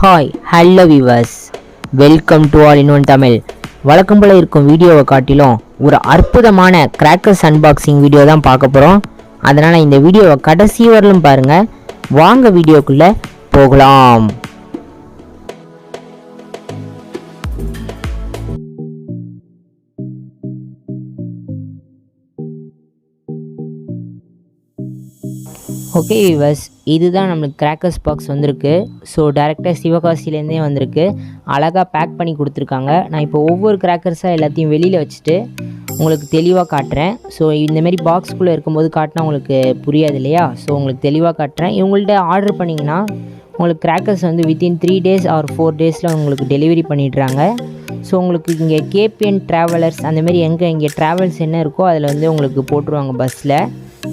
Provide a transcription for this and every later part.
Hi hello viewers, welcome to all in one Tamil. வழக்கம் போல இருக்கும் வீடியோவை காட்டிலும் ஒரு அற்புதமான கிராக்கர்ஸ் அன்பாக்சிங் வீடியோ தான் பார்க்க போகிறோம். அதனால் இந்த வீடியோவை கடைசி வரலும் பாருங்கள். வாங்க வீடியோக்குள்ளே போகலாம். ஓகே வியூவர்ஸ், இதுதான் நம்மளுக்கு கிராக்கர்ஸ் பாக்ஸ் வந்திருக்கு. ஸோ டேரெக்டாக சிவகாசிலேருந்தே வந்திருக்கு. அழகாக பேக் பண்ணி கொடுத்துருக்காங்க. நான் இப்போ ஒவ்வொரு கிராக்கர்ஸாக எல்லாத்தையும் வெளியில் வச்சுட்டு உங்களுக்கு தெளிவாக காட்டுறேன். ஸோ இந்தமாரி பாக்ஸ்குள்ளே இருக்கும்போது காட்டினா உங்களுக்கு புரியாது இல்லையா? ஸோ உங்களுக்கு தெளிவாக காட்டுறேன். இவங்கள்ட்ட ஆர்டர் பண்ணிங்கன்னா உங்களுக்கு கிராக்கர்ஸ் வந்து வித்தின் 3 days ஆர் 4 days உங்களுக்கு டெலிவரி பண்ணிடுறாங்க. ஸோ உங்களுக்கு இங்கே கேபிஎன் ட்ராவலர்ஸ் அந்தமாரி இங்கே ட்ராவல்ஸ் என்ன இருக்கோ அதில் வந்து உங்களுக்கு போட்டுருவாங்க பஸ்ஸில்.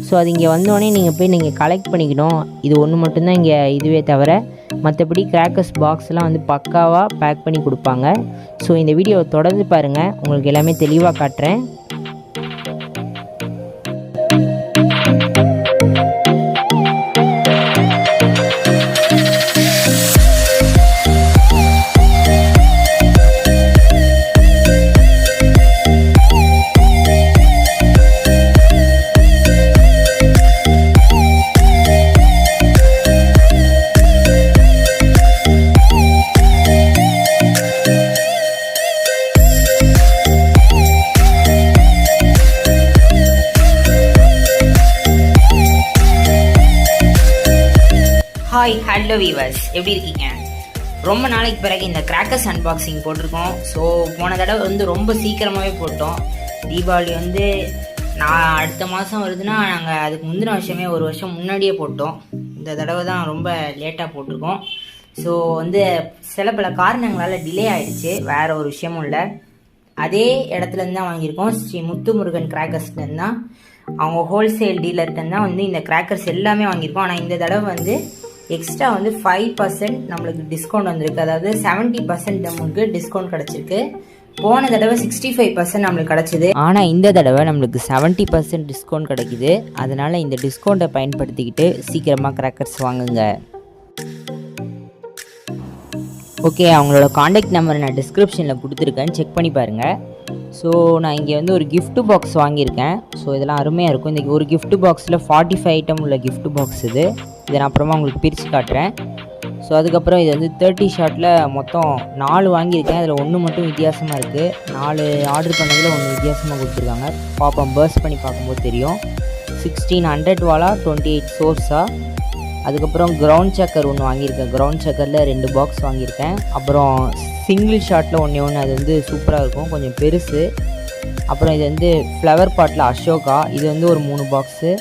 ஸோ அது இங்கே வந்தோடனே நீங்கள் கலெக்ட் பண்ணிக்கணும். இது ஒன்று மட்டும்தான் இங்கே இதுவே தவிர மற்றபடி கிராக்கர்ஸ் பாக்ஸ்லாம் வந்து பக்காவாக பேக் பண்ணி கொடுப்பாங்க. ஸோ இந்த வீடியோவை தொடர்ந்து பாருங்கள், உங்களுக்கு எல்லாமே தெளிவாக காட்டுறேன். ஹாய் ஹலோ வீவர்ஸ், எப்படி இருக்கீங்க? ரொம்ப நாளைக்கு பிறகு இந்த கிராக்கர்ஸ் அன்பாக்சிங் போட்டிருக்கோம். ஸோ போன தடவை வந்து ரொம்ப சீக்கிரமாகவே போட்டோம். தீபாவளி வந்து அடுத்த மாதம் வருதுன்னா நாங்கள் அதுக்கு முந்தின வருஷமே ஒரு வருஷம் முன்னாடியே போட்டோம். இந்த தடவை தான் ரொம்ப லேட்டாக போட்டிருக்கோம். ஸோ வந்து சில பல காரணங்களால் டிலே ஆகிடுச்சு, வேறு ஒரு விஷயமும் இல்லை. அதே இடத்துலேருந்து தான் வாங்கியிருக்கோம். ஸ்ரீ முருகன் கிராக்கர்ஸ்லேருந்து தான், அவங்க ஹோல்சேல் டீலர்கிட்ட தான் வந்து இந்த கிராக்கர்ஸ் எல்லாமே வாங்கியிருக்கோம். ஆனால் இந்த தடவை வந்து எக்ஸ்ட்ரா வந்து 5% நம்மளுக்கு டிஸ்கவுண்ட் வந்திருக்கு. அதாவது 70% நம்மளுக்கு டிஸ்கவுண்ட் கிடச்சிருக்கு. போன தடவை 65% நம்மளுக்கு கிடச்சிது. ஆனால் இந்த தடவை நம்மளுக்கு 70% டிஸ்கவுண்ட் கிடைக்குது. அதனால் இந்த டிஸ்கவுண்ட்டை பயன்படுத்திக்கிட்டு சீக்கிரமாக கிராக்கர்ஸ் வாங்குங்க. ஓகே, அவங்களோட காண்டாக்ட் நம்பரை நான் டிஸ்கிரிப்ஷனில் கொடுத்துருக்கேன், செக் பண்ணி பாருங்கள். ஸோ நான் இங்கே வந்து ஒரு கிஃப்ட் பாக்ஸ் வாங்கியிருக்கேன். ஸோ இதெல்லாம் அருமையாக இருக்கும். இந்த ஒரு கிஃப்ட் பாக்ஸில் 45 ஐட்டம் உள்ள கிஃப்ட் பாக்ஸ் இது. இதை நான் அப்புறமா உங்களுக்கு பிரித்து காட்டுறேன். ஸோ அதுக்கப்புறம் இது வந்து 30 ஷார்ட்டில் மொத்தம் 4 வாங்கியிருக்கேன். அதில் ஒன்று மட்டும் வித்தியாசமாக இருக்குது. 4 ஆர்டர் பண்ணதில் ஒன்று வித்தியாசமாக கொடுத்துருக்காங்க. பார்ப்போம், பர்ஸ் பண்ணி பார்க்கும்போது தெரியும். 1600 வாலா 28 சோர்ஸா. அதுக்கப்புறம் கிரவுண்ட் சக்கர் ஒன்று வாங்கியிருக்கேன். கிரவுண்ட் சக்கரில் 2 பாக்ஸ் வாங்கியிருக்கேன். அப்புறம் சிங்கிள் ஷாட்டில் ஒன்று அது வந்து சூப்பராக இருக்கும், கொஞ்சம் பெருசு. அப்புறம் இது வந்து ஃப்ளவர் பாட்டில் அசோகா, இது வந்து ஒரு 3 பாக்ஸு.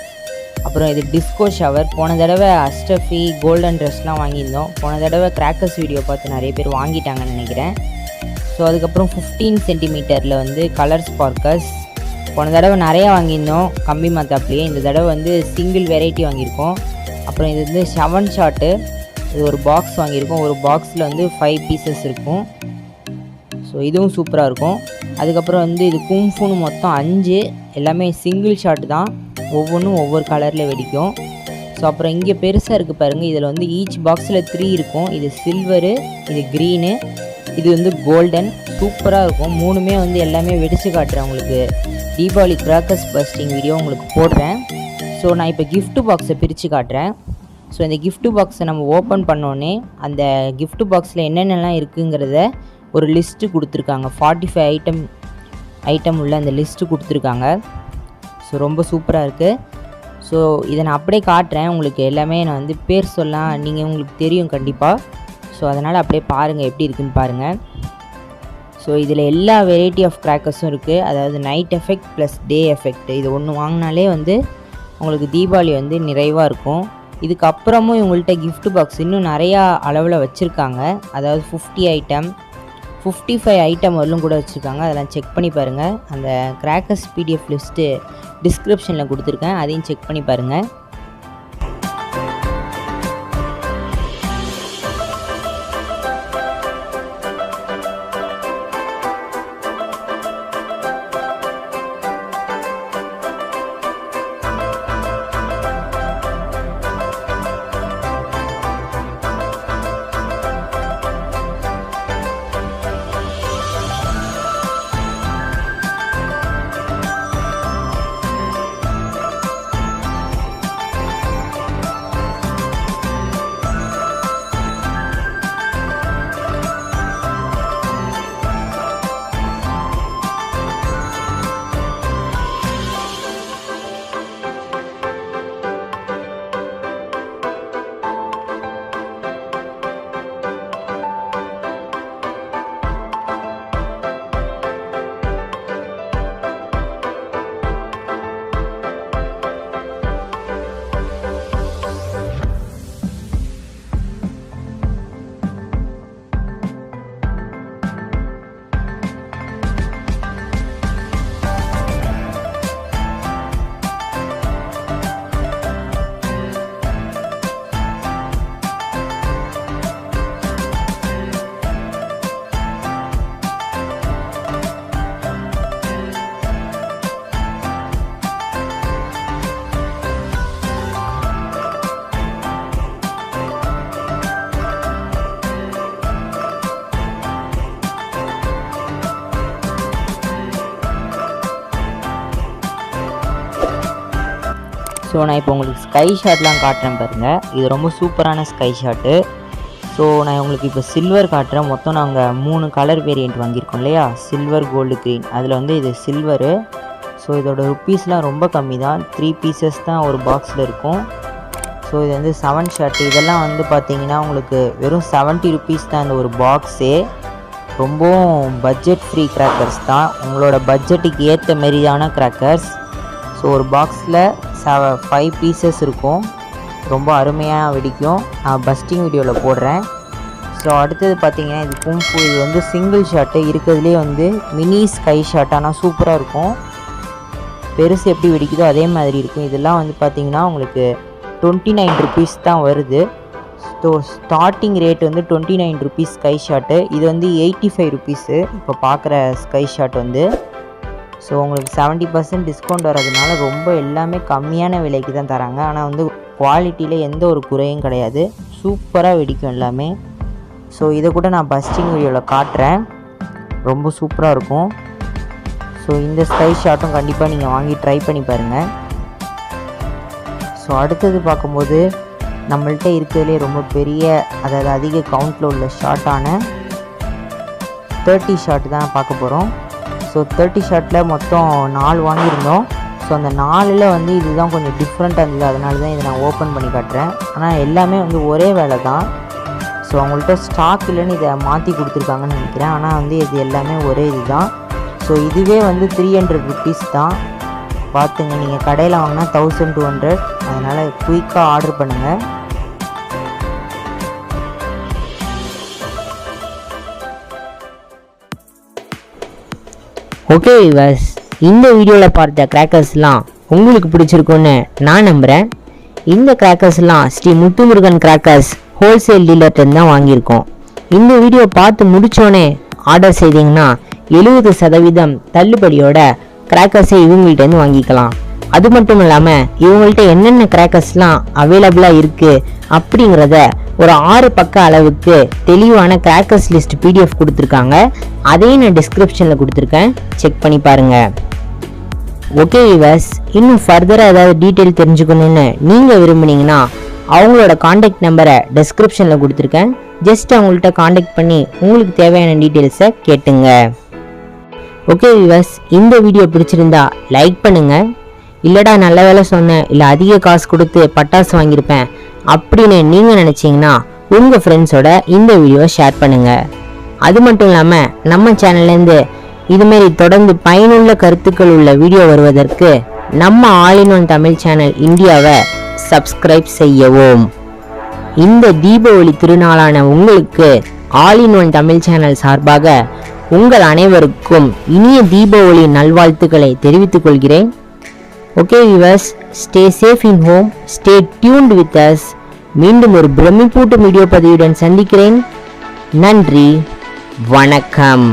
அப்புறம் இது டிஸ்கோ ஷவர். போன தடவை அஸ்டஃபி கோல்டன் ட்ரெஸ்லாம் வாங்கியிருந்தோம். போன தடவை கிராக்கர்ஸ் வீடியோ பார்த்து நிறைய பேர் வாங்கிட்டாங்கன்னு நினைக்கிறேன். ஸோ அதுக்கப்புறம் 15 சென்டிமீட்டரில் வந்து கலர் ஸ்பார்க்கர்ஸ். போன தடவை நிறையா வாங்கியிருந்தோம் கம்பி மாத்தாப்லேயே. இந்த தடவை வந்து சிங்கிள் வெரைட்டி வாங்கியிருக்கோம். அப்புறம் இது வந்து 7 ஷாட்டு, இது ஒரு பாக்ஸ் வாங்கியிருக்கோம். ஒரு பாக்ஸில் வந்து 5 பீசஸ் இருக்கும். ஸோ இதுவும் சூப்பராக இருக்கும். அதுக்கப்புறம் வந்து இது கும்ஃபுன்னு மொத்தம் 5, எல்லாமே சிங்கிள் ஷாட் தான், ஒவ்வொன்றும் ஒவ்வொரு கலரில் வெடிக்கும். ஸோ அப்புறம் இங்கே பெருசாக இருக்குது பாருங்கள். இதில் வந்து ஈச் பாக்ஸில் 3 இருக்கும். இது சில்வரு, இது க்ரீனு, இது வந்து கோல்டன். சூப்பராக இருக்கும். 3மே வந்து எல்லாமே வெடித்து காட்டுறேன் உங்களுக்கு. தீபாவளி கிராக்கர்ஸ் பஸ்டிங் வீடியோ உங்களுக்கு போடுறேன். ஸோ நான் இப்போ கிஃப்ட் பாக்ஸை பிரித்து காட்டுறேன். ஸோ இந்த கிஃப்ட் பாக்ஸை நம்ம ஓப்பன் பண்ணோன்னே அந்த கிஃப்ட் பாக்ஸில் என்னென்னலாம் இருக்குங்கிறத ஒரு லிஸ்ட்டு கொடுத்துருக்காங்க. 45 ஐட்டம் உள்ள அந்த லிஸ்ட்டு கொடுத்துருக்காங்க. ஸோ ரொம்ப சூப்பராக இருக்குது. ஸோ இதை நான் அப்படியே காட்டுறேன் உங்களுக்கு. எல்லாமே நான் வந்து பேர் சொல்லலாம், நீங்கள் உங்களுக்கு தெரியும் கண்டிப்பாக. ஸோ அதனால் அப்படியே பாருங்கள், எப்படி இருக்குதுன்னு பாருங்கள். ஸோ இதில் எல்லா வெரைட்டி ஆஃப் கிராக்கர்ஸும் இருக்குது. அதாவது நைட் எஃபெக்ட் ப்ளஸ் டே எஃபெக்ட். இது ஒன்று வாங்கினாலே வந்து உங்களுக்கு தீபாவளி வந்து நிறைவாக இருக்கும். இதுக்கப்புறமும் இவங்கள்ட்ட கிஃப்ட் பாக்ஸ் இன்னும் நிறையா அளவில் வச்சுருக்காங்க. அதாவது 50 ஐட்டம் 55 ஐட்டம் வரலும் கூட வச்சுருக்காங்க. அதெல்லாம் செக் பண்ணி பாருங்கள். அந்த கிராக்கர்ஸ் PDF லிஸ்ட்டு டிஸ்கிரிப்ஷனில் கொடுத்துருக்கேன், அதையும் செக் பண்ணி பாருங்கள். ஸோ நான் இப்போ உங்களுக்கு ஸ்கை ஷாட்லாம் காட்டுறேன் பாருங்கள். இது ரொம்ப சூப்பரான ஸ்கை ஷாட்டு. ஸோ நான் உங்களுக்கு இப்போ சில்வர் காட்டுறேன். மொத்தம் நாங்கள் 3 கலர் வேரியண்ட் வாங்கியிருக்கோம் இல்லையா, சில்வர், கோல்டு, க்ரீன். அதில் வந்து இது சில்வரு. ஸோ இதோட ருப்பீஸ்லாம் ரொம்ப கம்மி தான், 3 பீசஸ் தான் ஒரு பாக்ஸில் இருக்கும். ஸோ இது வந்து 7 ஷாட்டு. இதெல்லாம் வந்து பார்த்தீங்கன்னா உங்களுக்கு வெறும் 70 ருப்பீஸ் தான் இந்த ஒரு பாக்ஸே. ரொம்பவும் பட்ஜெட் ஃப்ரீ கிராக்கர்ஸ் தான், உங்களோட பட்ஜெட்டுக்கு ஏற்ற மாரியான கிராக்கர்ஸ். ஸோ ஒரு பாக்ஸில் 5 பீசஸ் இருக்கும், ரொம்ப அருமையாக வெடிக்கும். நான் பஸ்டிங் வீடியோவில் போடுறேன். ஸோ அடுத்தது பார்த்தீங்கன்னா இது கும்பு. இது வந்து சிங்கிள் ஷாட்டு, இருக்கிறதுலே வந்து மினி ஸ்கை ஷாட். ஆனால் சூப்பராக இருக்கும், பெருசு எப்படி வெடிக்குதோ அதே மாதிரி இருக்கும். இதெல்லாம் வந்து பார்த்திங்கன்னா உங்களுக்கு 29 ருப்பீஸ் தான் வருது. ஸோ ஸ்டார்டிங் ரேட் வந்து 29 ருப்பீஸ் ஸ்கை ஷாட்டு. இது வந்து 85 ருப்பீஸு இப்போ பார்க்குற ஸ்கை ஷாட் வந்து. ஸோ உங்களுக்கு 70% டிஸ்கவுண்ட் வரதுனால ரொம்ப எல்லாமே கம்மியான விலைக்கு தான் தராங்க. ஆனால் வந்து குவாலிட்டியில் எந்த ஒரு குறையும் கிடையாது, சூப்பராக வெடிக்கும் எல்லாமே. ஸோ இதை கூட நான் பஸ்டிங் வீடியோவில் காட்டுறேன், ரொம்ப சூப்பராக இருக்கும். ஸோ இந்த ஸ்கை ஷாட்டும் கண்டிப்பாக நீங்கள் வாங்கி ட்ரை பண்ணி பாருங்கள். ஸோ அடுத்தது பார்க்கும்போது நம்மள்கிட்ட இருக்கிறதுலே ரொம்ப பெரிய, அதாவது அதிக கவுண்டில் உள்ள ஷார்ட்டான 30 ஷாட் தான் பார்க்க போகிறோம். ஸோ 30 ஷாட்டில் மொத்தம் 4 வாங்கியிருந்தோம். ஸோ அந்த 4ல் வந்து இதுதான் கொஞ்சம் டிஃப்ரெண்ட்டாக இருந்தது, அதனால தான் இதை நான் ஓப்பன் பண்ணி காட்டுறேன். ஆனால் எல்லாமே வந்து ஒரே வேலை தான். ஸோ அவங்கள்ட்ட ஸ்டாக் இல்லைன்னு இதை மாற்றி கொடுத்துருக்காங்கன்னு நினைக்கிறேன். ஆனால் வந்து இது எல்லாமே ஒரே இது தான். ஸோ இதுவே வந்து 300 ருப்பீஸ் தான். பார்த்துங்க, நீங்கள் கடையில் வாங்கினா 1200. அதனால் குயிக்காக ஆர்டர் பண்ணுங்கள். ஓகே வியூவர்ஸ், இந்த வீடியோவில் பார்த்த கிராக்கர்ஸ்லாம் உங்களுக்கு பிடிச்சிருக்குன்னு நான் நம்புகிறேன். இந்த கிராக்கர்ஸ்லாம் ஸ்ரீ முத்துமுருகன் கிராக்கர்ஸ் ஹோல்சேல் டீலர்கிட்ட தான் வாங்கியிருக்கோம். இந்த வீடியோ பார்த்து முடித்தோடனே ஆர்டர் செய்தீங்கன்னா 70% தள்ளுபடியோட கிராக்கர்ஸை இவங்கள்ட்டேருந்து வாங்கிக்கலாம். அது மட்டும் இல்லாமல் இவங்கள்ட்ட என்னென்ன கிராக்கர்ஸ்லாம் அவைலபிளாக இருக்குது அப்படிங்கிறத ஒரு 6 பக்க அளவுக்கு தெளிவான கிராக்கர்ஸ் லிஸ்ட் PDF கொடுத்துருக்காங்க. அதையும் நான் டிஸ்கிரிப்ஷனில் கொடுத்துருக்கேன், செக் பண்ணி பாருங்கள். ஓகே வியூவர்ஸ், இன்னும் ஃபர்தராக ஏதாவது டீட்டெயில் தெரிஞ்சுக்கணுன்னு நீங்கள் விரும்புனீங்கன்னா அவங்களோட காண்டாக்ட் நம்பரை டிஸ்கிரிப்ஷனில் கொடுத்துருக்கேன். ஜஸ்ட் அவங்கள்ட்ட காண்டாக்ட் பண்ணி உங்களுக்கு தேவையான டீட்டெயில்ஸை கேட்டுங்க. ஓகே வியூவர்ஸ், இந்த வீடியோ பிடிச்சிருந்தா லைக் பண்ணுங்கள். இல்லைடா நல்ல வேலை சொன்னேன், இல்லை அதிக காசு கொடுத்து பட்டாசு வாங்கியிருப்பேன் அப்படின்னு நீங்கள் நினச்சிங்கன்னா உங்கள் ஃப்ரெண்ட்ஸோட இந்த வீடியோவை ஷேர் பண்ணுங்கள். அது மட்டும் இல்லாமல் நம்ம சேனல்லேருந்து இதுமாரி தொடர்ந்து பயனுள்ள கருத்துக்கள் உள்ள வீடியோ வருவதற்கு நம்ம all in one Tamil channel இந்தியாவை சப்ஸ்கிரைப் செய்யவும். இந்த தீபாவளி திருநாளான உங்களுக்கு all in one Tamil channel சார்பாக உங்கள் அனைவருக்கும் இனிய தீபாவளி நல்வாழ்த்துக்களை தெரிவித்துக் கொள்கிறேன். Okay viewers, stay safe in home, stay tuned with us. மீண்டும் ஒரு பிரமிப்பூட்டும் வீடியோ பதிவுடன் சந்திக்கிறேன். நன்றி, வணக்கம்.